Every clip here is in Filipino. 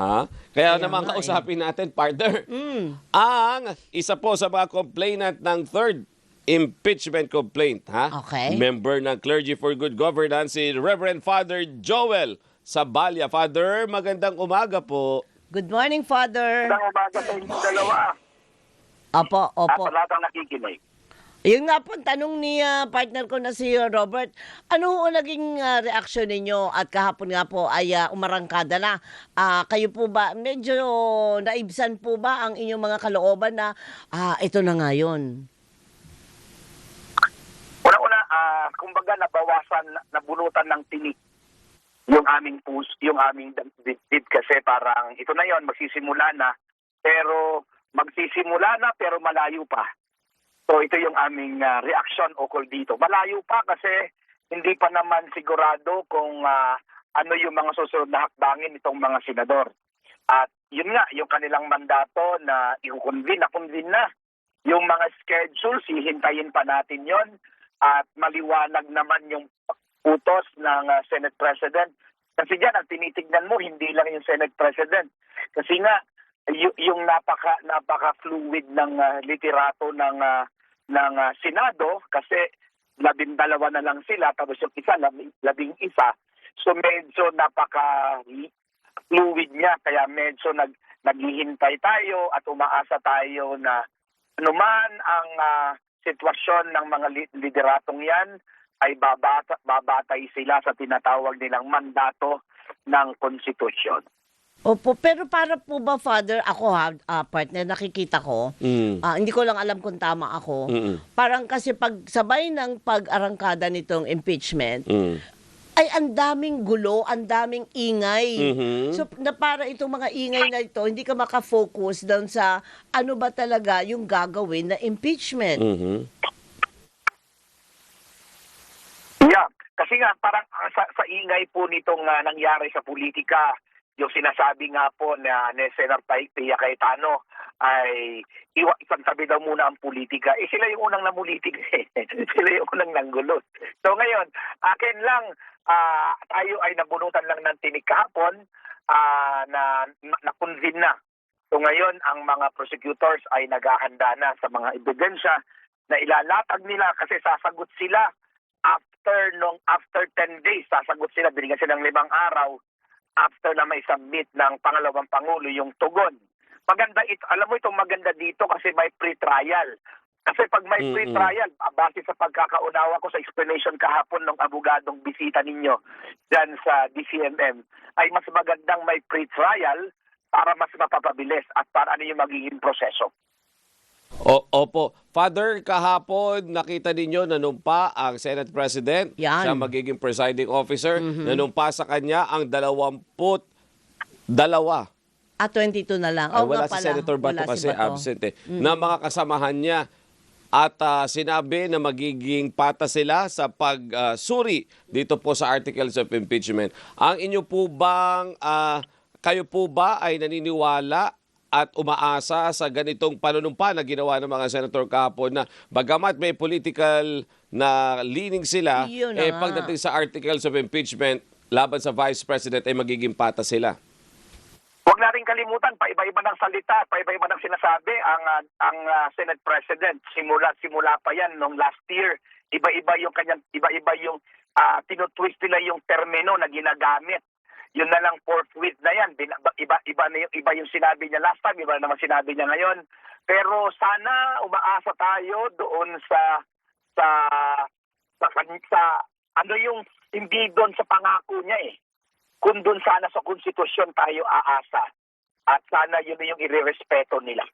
Ha? Kaya Kaya naman nga, eh. kausapin natin, partner, Mm. ang isa po sa mga complainant ng third impeachment complaint, ha? Okay. Member ng Clergy for Good Governance, si Reverend Father Joel Sabalya. Father, magandang umaga po. Good morning, Father. Magandang umaga sa inyong dalawa Opo, at opo. sa lahat ng nakikinig. Yun nga po, tanong ni partner ko na si Robert, ano ho naging reaksyon ninyo at kahapon nga po ay umarangkada na. Kayo po ba, medyo naibsan po ba ang inyong mga kalooban na ito na nga yun? Una-una, kumbaga nabawasan, nabunutan ng tinik yung aming yung aming dibdib kasi parang ito na yon magsisimula na pero malayo pa. So ito yung aming reaction ukol dito. Malayo pa kasi hindi pa naman sigurado kung ano yung mga susunod na hakbangin itong mga senador. At yun nga, yung kanilang mandato na i-convene na. Yung mga schedules, hihintayin pa natin yon at maliwanag naman yung utos ng Senate President. Kasi dyan, ang tinitignan mo, hindi lang yung Senate President. Kasi nga, yung napaka-fluid ng literato ng Senado kasi 12 na lang sila tapos yung isa 11. So medyo napaka-fluid niya kaya medyo naghihintay tayo at umaasa tayo na anuman ang sitwasyon ng mga lideratong yan ay babatay sila sa tinatawag nilang mandato ng konstitusyon. Opo, pero para po ba, Father, ako partner, nakikita ko, hindi ko lang alam kung tama ako, parang kasi pagsabay ng pag-arangkada nitong impeachment, ay ang daming gulo, ang daming ingay. So, na para itong mga ingay na ito, hindi ka makafocus doon sa ano ba talaga yung gagawin na impeachment. Yeah, kasi nga parang sa ingay po nitong nangyari sa politika, yung sinasabi nga po na ni Senator Pia Cayetano ay isang tabi daw muna ang politika. Sila yung unang namulitig. Sila yung unang nanggulo. So ngayon, akin lang, tayo ay nabunutan lang ng tinik kahapon na-convene na. So ngayon, ang mga prosecutors ay naghahanda na sa mga ebidensya na ilalatag nila kasi sasagot sila after 10 days. Sasagot sila, binigyan sila ng 5 araw after na may submit ng pangalawang Pangulo yung tugon. Maganda ito, alam mo itong maganda dito kasi may pre-trial. Kasi pag may pre-trial, base sa pagkakaunawa ko sa explanation kahapon ng abogadong bisita ninyo dyan sa DCMM, ay mas magandang may pre-trial para mas mapapabilis at para ano yung magiging proseso. Opo. Father, kahapon nakita ninyo nanumpa ang Senate President, Yan. siya magiging presiding officer, nanumpa sa kanya ang 22 22 na lang. ay, Oo wala nga si pala, Senator Bato wala si kasi Bato. absent na mga kasamahan niya at sinabi na magiging pata sila sa pagsuri dito po sa articles of impeachment. Ang inyo po bang kayo po ba ay naniniwala at umaasa sa ganitong panunumpa na ginawa ng mga senator kahapon na bagamat may political na leaning sila, Yun na nga. pagdating sa articles of impeachment laban sa Vice President ay magiging pata sila? Huwag natin kalimutan, paiba-iba ng salita, paiba-iba ng sinasabi ang Senate President. Simula pa yan nung last year. Iba-iba yung tinutwist nila yung termino na ginagamit. Yun na lang forthwith na yan. Iba yung sinabi niya last time, iba naman sinabi niya ngayon. Pero sana umaasa tayo doon sa ano yung hindi doon sa pangako niya kung doon sana sa konstitusyon tayo aasa. At sana yun yung irerespeto nila.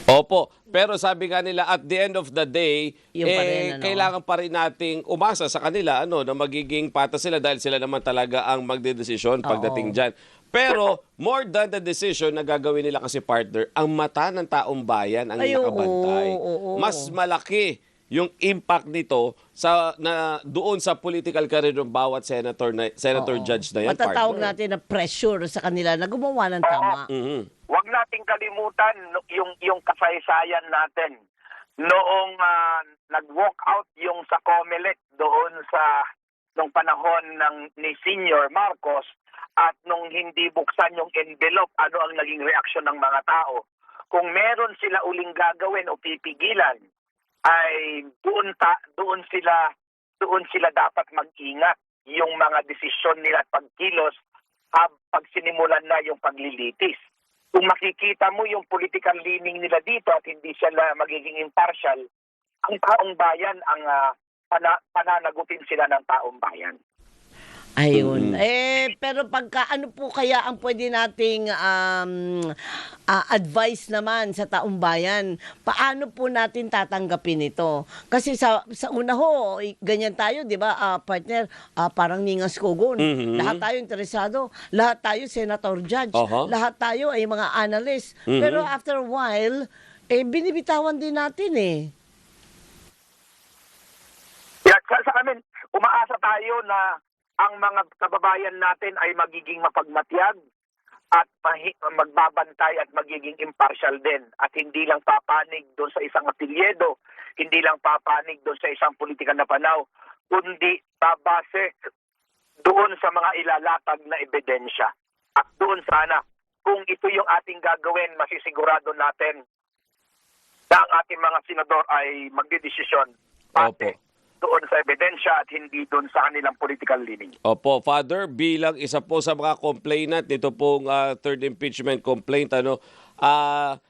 Opo, pero sabi nga nila at the end of the day, Yung pa rin, ano? kailangan pa rin nating umasa sa kanila na magiging pata sila dahil sila naman talaga ang magdedesisyon pagdating dyan. Pero more than the decision na gagawin nila kasi partner, ang mata ng taong bayan ang Ay, nakabantay. oo. Mas malaki yung impact nito doon sa political career ng bawat senator judge na yan, Matatawag partner. natin na pressure sa kanila na gumawa ng tama. Huwag nating kalimutan yung kasaysayan natin. Noong nag-walk out yung sa COMELEC doon sa nung panahon ni Senior Marcos, at nung hindi buksan yung envelope, ano ang naging reaksyon ng mga tao. Kung meron sila uling gagawin o pipigilan, ay doon sila dapat mag-ingat yung mga desisyon nila at pagkilos pag sinimulan na yung paglilitis. Kung makikita mo yung political leaning nila dito at hindi sila magiging impartial, ang taong bayan ang pananagutin sila ng taong bayan. Ayun. Pero ano po kaya ang pwede nating advice naman sa taong bayan? Paano po natin tatanggapin ito? Kasi sa una ho, ganyan tayo, di ba, partner? Parang ningas kugon. Lahat tayo interesado. Lahat tayo senator judge. Lahat tayo ay mga analyst. Pero after a while, binibitawan din natin Yeah, sa amin, umaasa tayo na ang mga kababayan natin ay magiging mapagmatyag at magbabantay at magiging impartial din. At hindi lang papanig doon sa isang apelyedo, hindi lang papanig doon sa isang politikal na panaw, kundi babase doon sa mga ilalatag na ebidensya. At doon sana, kung ito yung ating gagawin, masisigurado natin na ang ating mga senador ay magdedesisyon base doon sa ebidensya at hindi doon sa kanilang political leaning. Opo, Father, bilang isa po sa mga complainant nito pong third impeachment complaint,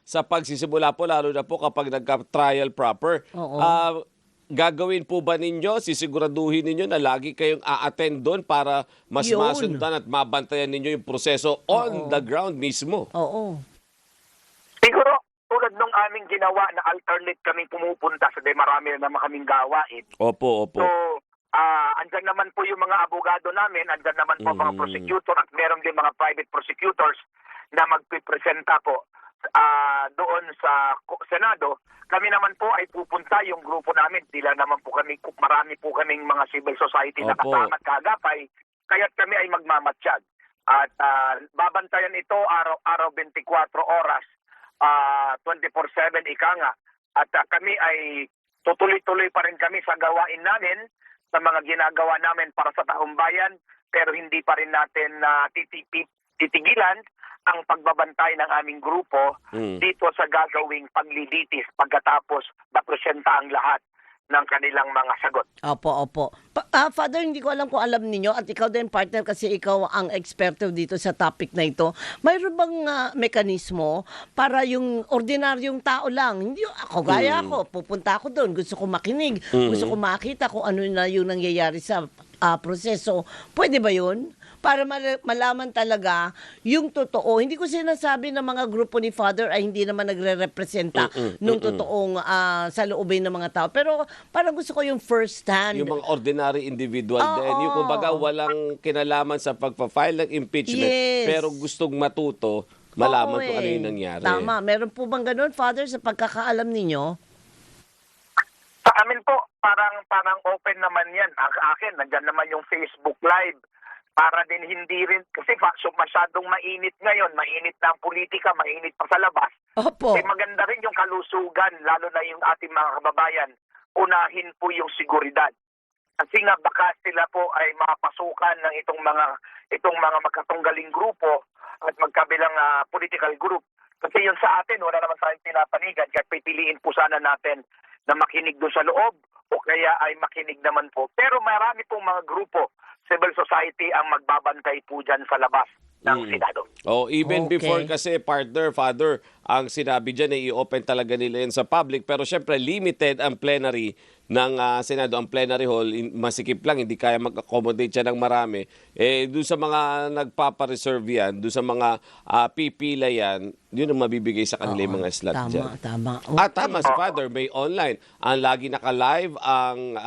sa pagsisimula po, lalo na po kapag nagka-trial proper, gagawin po ba ninyo, sisiguraduhin ninyo na lagi kayong a-attend doon para mas masundan at mabantayan ninyo yung proseso on the ground mismo? Oo. Siguro, tulad nung aming ginawa na alternate kaming pumupunta sa marami na naman kaming gawain. Opo. So, andyan naman po yung mga abogado namin, andyan naman po mga prosecutor at meron din mga private prosecutors na magpipresenta po doon sa Senado. Kami naman po ay pupunta yung grupo namin. Marami po kaming mga civil society na kasama at kaagapay, kaya't kami ay magmamatsyag. At babantayan ito araw-araw 24 oras. 24/7 ika nga. At kami ay tutuloy-tuloy pa rin kami sa gawain namin, sa mga ginagawa namin para sa taong bayan, pero hindi pa rin natin titigilan ang pagbabantay ng aming grupo dito sa gagawing paglilitis pagkatapos mapresenta ang lahat ng kanilang mga sagot. Opo. Father, hindi ko alam kung alam ninyo at ikaw din, partner, kasi ikaw ang eksperto dito sa topic na ito. Mayroon bang mekanismo para yung ordinaryong tao lang, hindi ako, gaya ako, pupunta ako doon, gusto ko makinig, gusto ko makita kung ano na yung nangyayari sa proseso. Pwede ba yun? Para malaman talaga yung totoo. Hindi ko sinasabi na mga grupo ni Father ay hindi naman nagre-representa nung totoong saloobin ng mga tao. Pero parang gusto ko yung first hand. Yung mga ordinary individual din. Yung kumbaga walang kinalaman sa pagpa-file ng impeachment, pero gustong matuto, malaman kung ano yung nangyari. Tama. Meron po bang ganun, Father, sa pagkakaalam ninyo? Sa amin po, parang open naman yan. Akin, nandyan naman yung Facebook Live. Para din hindi rin, kasi masyadong mainit ngayon, mainit na ang politika, mainit pa sa labas. Opo. Maganda rin yung kalusugan, lalo na yung ating mga kababayan. Unahin po yung seguridad. Kasi nga baka sila po ay mapasukan ng itong mga magkatunggaling grupo at magkabilang political group. Kasi yun sa atin, wala naman tayong pinapanigan, kaya pipiliin po sana natin na makinig doon sa loob o kaya ay makinig naman po. Pero marami pong mga grupo, civil society ang magbabantay po dyan sa labas ng Senado. Even before kasi, partner, Father, ang sinabi dyan ay i-open talaga nila yun sa public. Pero syempre, limited ang plenary ng Senado. Ang plenary hall, masikip lang, hindi kaya mag-accommodate siya ng marami. Doon sa mga nagpapareserve yan, doon sa mga pipila yan, yun ang mabibigay sa kanila yung mga slot dyan. Tama. Tama si Father, may online. Ang lagi naka-live ang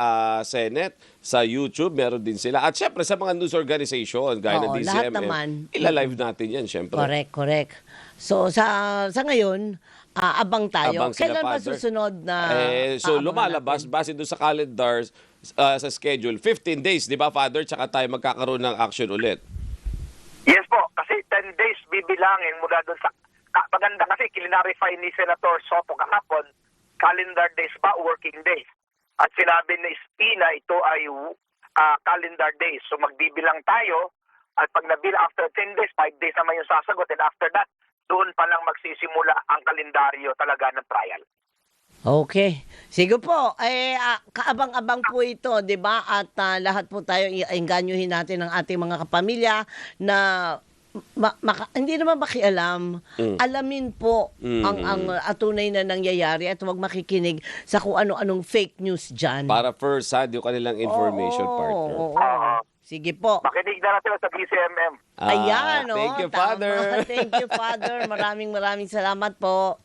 Senate sa YouTube, meron din sila. At syempre sa mga news organization, gaya ng DCMM, lahat naman. ilalive natin yan, syempre. Correct. So sa ngayon, abang tayo. Abang sila, Kailan ba Father. susunod na So aabangan lumalabas, natin? base doon sa calendars, sa schedule, 15 days, di ba, Father? Tsaka tayo magkakaroon ng action ulit. Yes po, kasi 10 days bibilangin mula doon sa... Maganda kasi kilinarify ni Senator Soto kahapon, calendar days ba, working days. At sinabi ni Espina, ito ay calendar days. So magbibilang tayo At pag nabil after 10 days, 5 days naman yung sasagot. And after that, doon pa lang magsisimula ang kalendaryo talaga ng trial. Okay. Sige po, kaabang-abang po ito, 'di ba? At lahat po tayo iengganyohin natin ang ating mga kapamilya na hindi naman makialam. Alamin po ang tunay na nangyayari at huwag makikinig sa kung ano-anong fake news diyan. Para first hand yung kanilang information, partner. Oo. Sige po. Makinig na natin sa DCMM. Ayan, Thank you, tama. Father. Thank you, Father. Maraming salamat po.